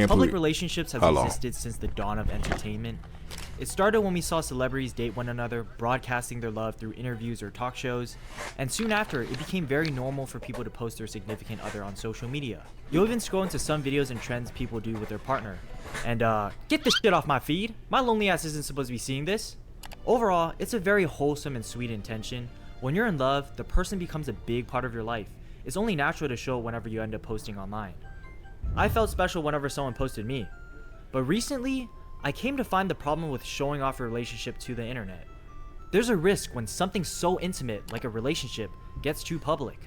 Public relationships have existed since the dawn of entertainment. It started when we saw celebrities date one another, broadcasting their love through interviews or talk shows, and soon after, it became very normal for people to post their significant other on social media. You'll even scroll into some videos and trends people do with their partner. And get this shit off my feed! My lonely ass isn't supposed to be seeing this! Overall, it's a very wholesome and sweet intention. When you're in love, the person becomes a big part of your life. It's only natural to show it whenever you end up posting online. I felt special whenever someone posted me. But recently, I came to find the problem with showing off a relationship to the internet. There's a risk when something so intimate like a relationship gets too public.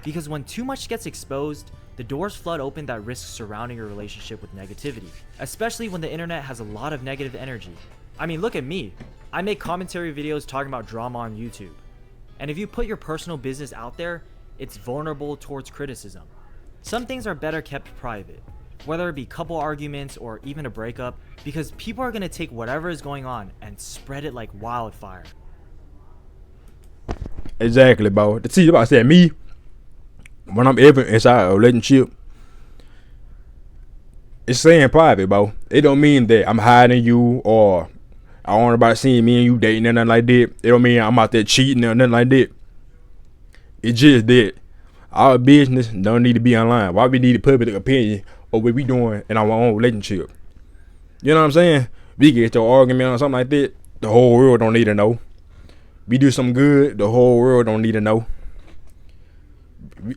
Because when too much gets exposed, the doors flood open that risks surrounding your relationship with negativity. Especially when the internet has a lot of negative energy. I mean, look at me. I make commentary videos talking about drama on YouTube. And if you put your personal business out there, it's vulnerable towards criticism. Some things are better kept private, whether it be couple arguments or even a breakup, because people are going to take whatever is going on and spread it like wildfire. Exactly, bro. The thing about that, me, when I'm ever inside a relationship, it's saying private, bro. It don't mean that I'm hiding you or I don't want about seeing me and you dating or nothing like that. It don't mean I'm out there cheating or nothing like that. It's just that our business don't need to be online. Why we need a public opinion of what we doing in our own relationship? You know what I'm saying? We get to an argument or something like that, the whole world don't need to know. We do something good, the whole world don't need to know.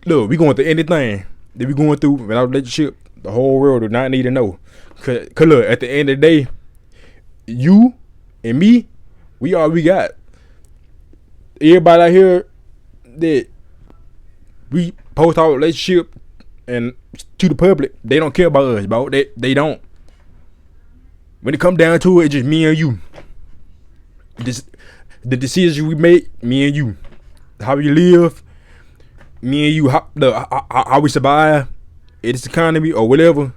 Look, we going through anything that we going through in our relationship, the whole world do not need to know. Cause look, at the end of the day, you and me, we all we got. Everybody out here that we post our relationship and to the public, they don't care about us, bro. They don't. When it come down to it, it's just me and you. The decisions we make, me and you. How we live, me and you. How we survive in this economy or whatever,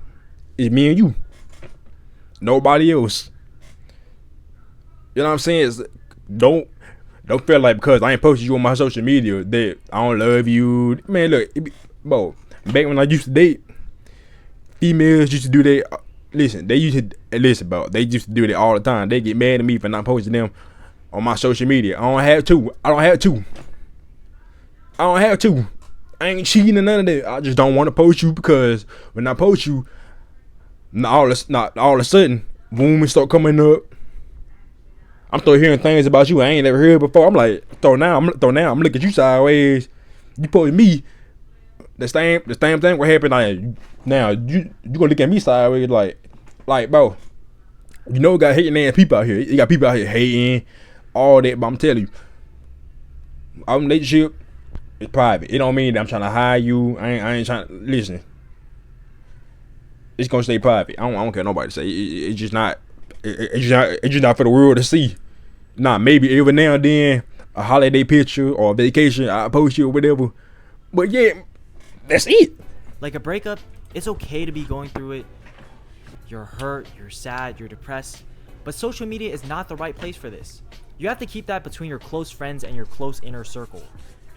it's me and you. Nobody else. You know what I'm saying? Don't feel like because I ain't posted you on my social media that I don't love you. Man, look, bro, back when I used to date, females used to do that. Listen, they used to they used to do that all the time. They get mad at me for not posting them on my social media. I don't have to. I ain't cheating or none of that. I just don't want to post you because when I post you, all of a sudden, women start coming up. I'm still hearing things about you I ain't never heard before. I'm like, I'm looking at you sideways. You post me, the same thing will happen. Like now, you gonna look at me sideways like bro. You know, got hating ass people out here. You got people out here hating all that. But I'm telling you, our relationship is private. It don't mean that I'm trying to hide you. I ain't trying to listen. It's gonna stay private. I don't care nobody say. It's just not. It's just not for the world to see. Nah, maybe every now and then a holiday picture or a vacation I post you or whatever. But yeah, that's it. Like a breakup, it's okay to be going through it. You're hurt, you're sad, you're depressed. But social media is not the right place for this. You have to keep that between your close friends and your close inner circle.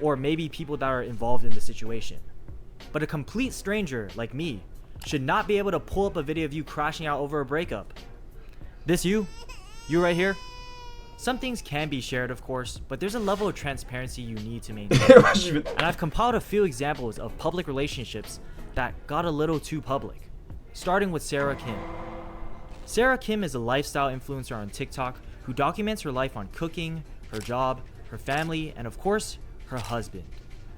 Or maybe people that are involved in the situation. But a complete stranger like me should not be able to pull up a video of you crashing out over a breakup. This you right here? Some things can be shared, of course, but there's a level of transparency you need to maintain. And I've compiled a few examples of public relationships that got a little too public. Starting with Sarah Kim. Sarah Kim is a lifestyle influencer on TikTok who documents her life on cooking, her job, her family, and of course, her husband.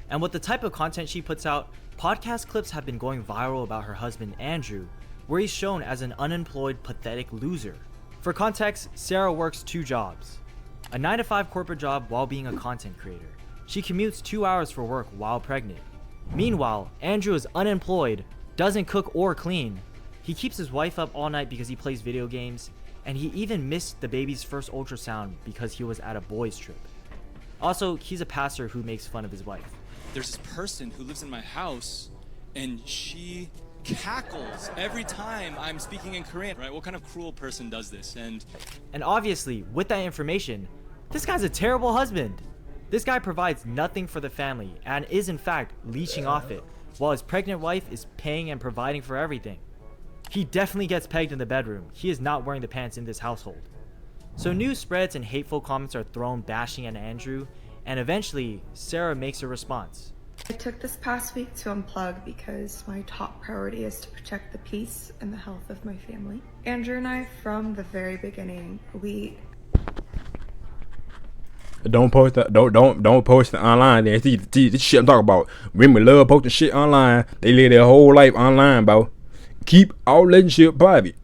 And with the type of content she puts out, podcast clips have been going viral about her husband, Andrew, where he's shown as an unemployed, pathetic loser. For context, Sarah works 2 jobs. A 9-to-5 corporate job while being a content creator. She commutes 2 hours for work while pregnant. Meanwhile, Andrew is unemployed, doesn't cook or clean. He keeps his wife up all night because he plays video games, and he even missed the baby's first ultrasound because he was at a boys' trip. Also, he's a pastor who makes fun of his wife. There's this person who lives in my house, and she cackles every time I'm speaking in Korean, right? What kind of cruel person does this? And obviously, with that information, this guy's a terrible husband. This guy provides nothing for the family and is in fact leeching off it, while his pregnant wife is paying and providing for everything. He definitely gets pegged in the bedroom. He is not wearing the pants in this household. So news spreads and hateful comments are thrown bashing at Andrew, and eventually Sarah makes a response. I took this past week to unplug because my top priority is to protect the peace and the health of my family. Andrew and I, from the very beginning, we Don't post that. Don't post it online. Then see this shit I'm talking about. Women love posting shit online. They live their whole life online, bro. Keep all relationship private.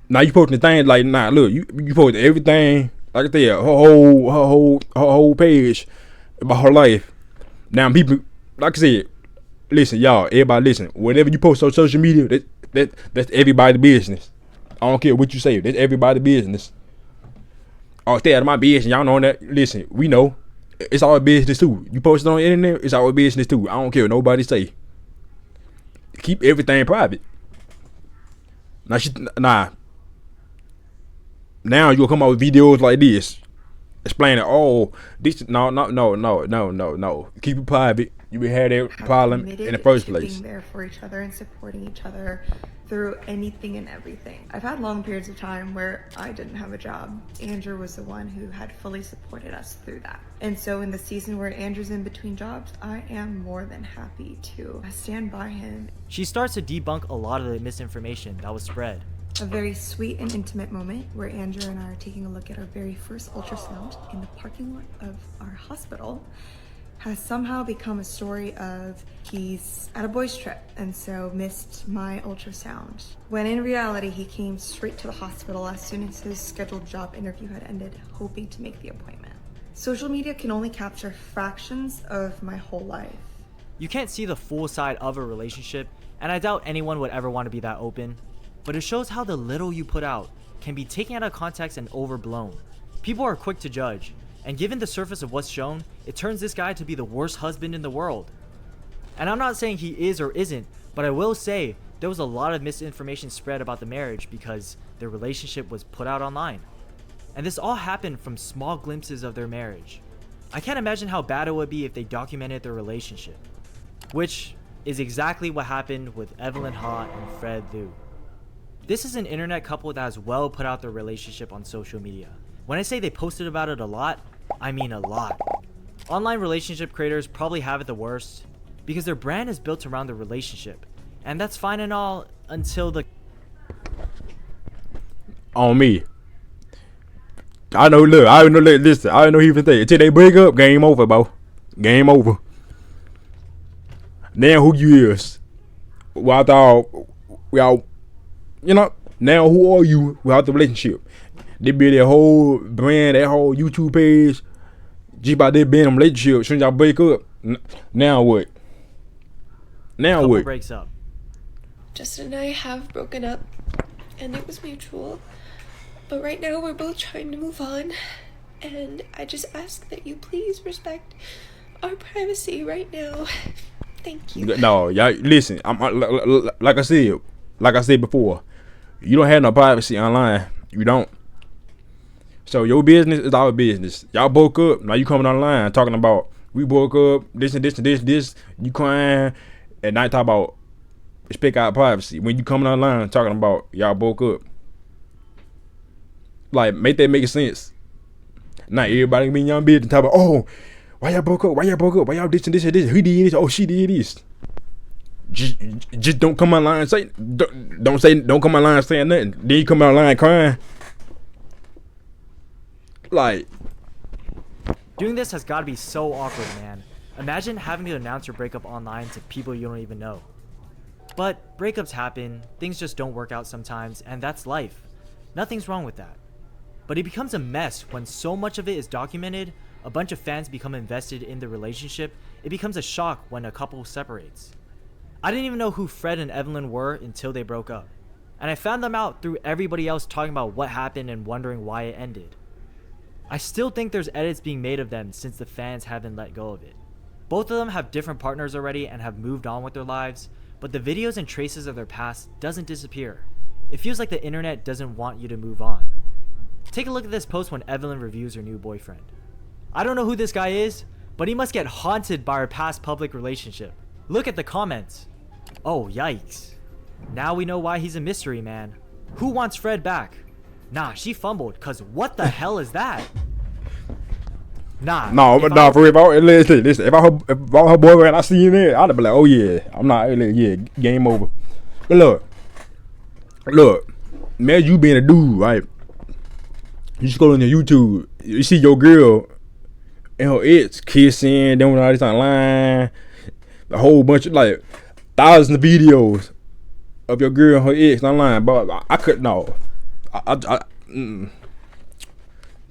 Now you posting things like, nah, look, you post everything. Like I said, her whole page about her life. Now people, like I said, listen, y'all, everybody listen. Whatever you post on social media, that's everybody's business. I don't care what you say. That's everybody's business. Oh, stay out of my business. Y'all know that. Listen, we know. It's our business too. You post it on the internet, it's our business too. I don't care what nobody say. Keep everything private. Now you'll come out with videos like this, explaining, oh, this no. Keep it private. You would have that problem in the first place. being there for each other and supporting each other through anything and everything. I've had long periods of time where I didn't have a job. Andrew was the one who had fully supported us through that. And so in the season where Andrew's in between jobs, I am more than happy to stand by him. She starts to debunk a lot of the misinformation that was spread. A very sweet and intimate moment where Andrew and I are taking a look at our very first ultrasound in the parking lot of our hospital has somehow become a story of he's at a boys trip and so missed my ultrasound. When in reality, he came straight to the hospital as soon as his scheduled job interview had ended, hoping to make the appointment. Social media can only capture fractions of my whole life. You can't see the full side of a relationship, and I doubt anyone would ever want to be that open. But it shows how the little you put out can be taken out of context and overblown. People are quick to judge, and given the surface of what's shown, it turns this guy to be the worst husband in the world. And I'm not saying he is or isn't, but I will say there was a lot of misinformation spread about the marriage because their relationship was put out online. And this all happened from small glimpses of their marriage. I can't imagine how bad it would be if they documented their relationship, which is exactly what happened with Evelyn Ha and Fred Liu. This is an internet couple that has well put out their relationship on social media. When I say they posted about it a lot, I mean a lot. Online relationship creators probably have it the worst because their brand is built around the relationship, and that's fine and all until the On me. I know, listen, I know he even think until they break up, game over, bro. Game over. Now who you is? Well, I thought, well, you know, now who are you without the relationship? They build their whole brand, their whole YouTube page, just about they being in a relationship. Soon as y'all break up, now what? Now couple what? breaks up. Justin and I have broken up, and it was mutual. But right now we're both trying to move on, and I just ask that you please respect our privacy right now. Thank you. No, y'all listen. Like I said before, you don't have no privacy online. You don't. So your business is our business. Y'all broke up. Now you coming online talking about we broke up. This and this and this. You crying, and now you talk about respect our privacy. When you coming online talking about y'all broke up, like make that make sense. Not everybody can be in your business and talk about, oh, why y'all broke up? Why y'all broke up? Why y'all this and this and this? Who did this? Oh, she did this. Just don't come online and say don't come online saying nothing. Then you come online crying. Like, Doing this has got to be so awkward, man. Imagine having to announce your breakup online to people you don't even know. But breakups happen, things just don't work out sometimes, and that's life. Nothing's wrong with that. But it becomes a mess when so much of it is documented, a bunch of fans become invested in the relationship, it becomes a shock when a couple separates. I didn't even know who Fred and Evelyn were until they broke up. And I found them out through everybody else talking about what happened and wondering why it ended. I still think there's edits being made of them since the fans haven't let go of it. Both of them have different partners already and have moved on with their lives, but the videos and traces of their past doesn't disappear. It feels like the internet doesn't want you to move on. Take a look at this post when Evelyn reviews her new boyfriend. I don't know who this guy is, but he must get haunted by her past public relationship. Look at the comments. Oh, yikes. Now we know why he's a mystery man. Who wants Fred back? Nah, she fumbled, cause what the hell is that? Nah. No, but nah, for real. Listen. If I her boyfriend, I see him there, I'd be like, oh yeah, I'm not. Yeah, game over. But look. Man, you being a dude, right? You scroll on your YouTube, you see your girl and her ex kissing, doing all this online, a whole bunch of like thousands of videos of your girl and her ex online. But I couldn't know.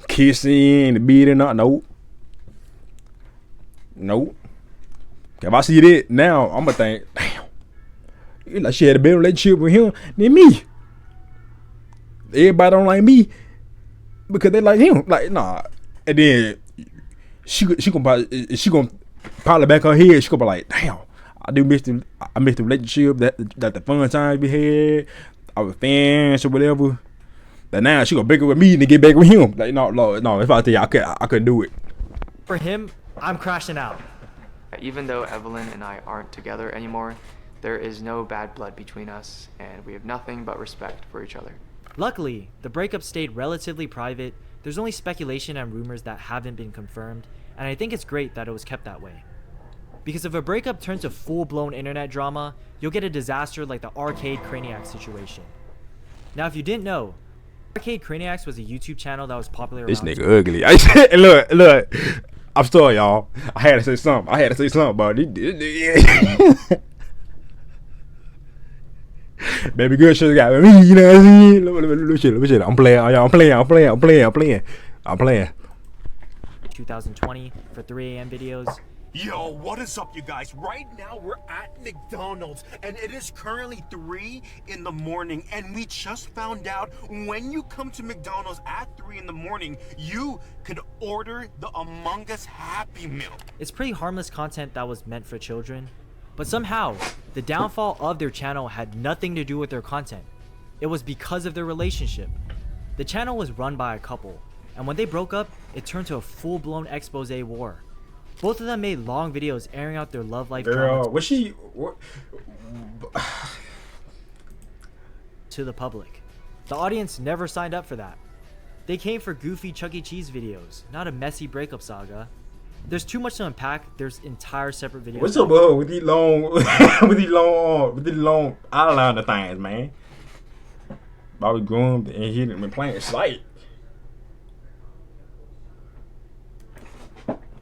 Kissing, beating up, nope. If I see that now, I'ma think, damn, you like she had a better relationship with him than me. Everybody don't like me because they like him. Like, nah. And then she gonna probably back her head. She gonna be like, damn, I missed the relationship, that the fun times we had, our fans or whatever. But now she gonna break up with me and get back with him. Like, no. If I tell you, I couldn't do it. For him, I'm crashing out. Even though Evelyn and I aren't together anymore, there is no bad blood between us, and we have nothing but respect for each other. Luckily, the breakup stayed relatively private. There's only speculation and rumors that haven't been confirmed, and I think it's great that it was kept that way. Because if a breakup turns to full-blown internet drama, you'll get a disaster like the Arcade Craniacs situation. Now, if you didn't know, Arcade Craniacs was a YouTube channel that was popular around... This nigga ugly. Look. I'm sorry, y'all. I had to say something about it. Baby girl should have got me, you know what I mean? Look shit. I'm playing. 2020 for 3 a.m. videos. Yo, what is up, you guys? Right now we're at McDonald's and it is currently 3 in the morning, and we just found out when you come to McDonald's at 3 in the morning, you could order the Among Us Happy Meal. It's pretty harmless content that was meant for children, but somehow the downfall of their channel had nothing to do with their content. It was because of their relationship. The channel was run by a couple, and when they broke up, it turned to a full-blown expose war. Both of them made long videos airing out their love life girl, was she to the public. The audience never signed up for that. They came for goofy Chuck E. Cheese videos, not a messy breakup saga. There's too much to unpack. There's entire separate videos. What's up with these long with these long eyeliner things, man? Bobby groomed and he been playing sight.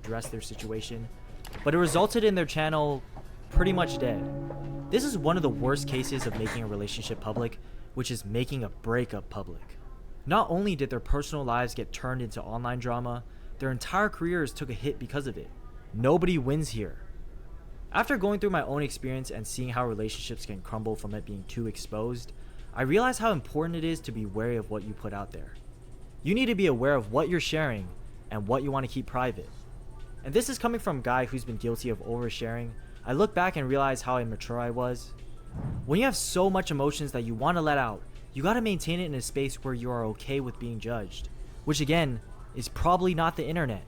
Address their situation, but it resulted in their channel pretty much dead. This is one of the worst cases of making a relationship public, which is making a breakup public. Not only did their personal lives get turned into online drama, their entire careers took a hit because of it. Nobody wins here. After going through my own experience and seeing how relationships can crumble from it being too exposed, I realized how important it is to be wary of what you put out there. You need to be aware of what you're sharing and what you want to keep private. And this is coming from a guy who's been guilty of oversharing. I look back and realize how immature I was. When you have so much emotions that you want to let out, you gotta maintain it in a space where you are okay with being judged. Which again, is probably not the internet.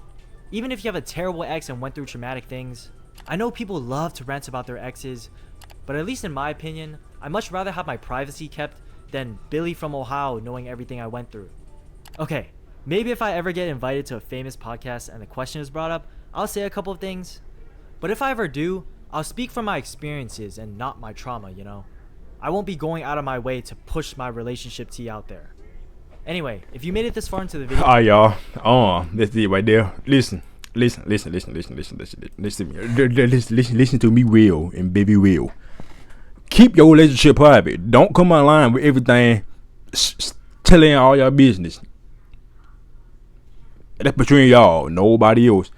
Even if you have a terrible ex and went through traumatic things, I know people love to rant about their exes, but at least in my opinion, I'd much rather have my privacy kept than Billy from Ohio knowing everything I went through. Okay, maybe if I ever get invited to a famous podcast and the question is brought up, I'll say a couple of things. But if I ever do, I'll speak from my experiences and not my trauma, you know? I won't be going out of my way to push my relationship tea out there. Anyway, if you made it this far into the video... Alright, y'all. That's it right there. Listen to me. Listen to me real and baby real. Keep your relationship private. Don't come online with everything telling all your business. That's between y'all, nobody else.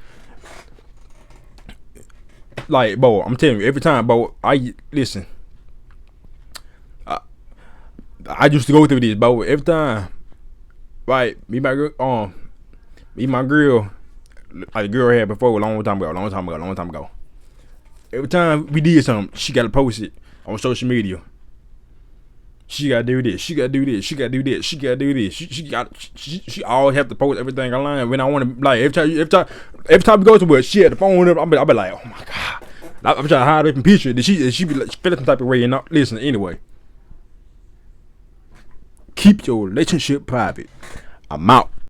Like, bro, I'm telling you, every time, bro, listen. I used to go through this, bro, every time. Right, me and my girl, like the girl I had before, a long time ago. Every time we did something, she gotta post it on social media. She gotta do this. She always have to post everything online. When I want to, like, every time we go to her, she had the phone up. I be like, oh my god. I'm trying to hide her from picture. She be like, feeling some type of way and not listen anyway. Keep your relationship private. I'm out.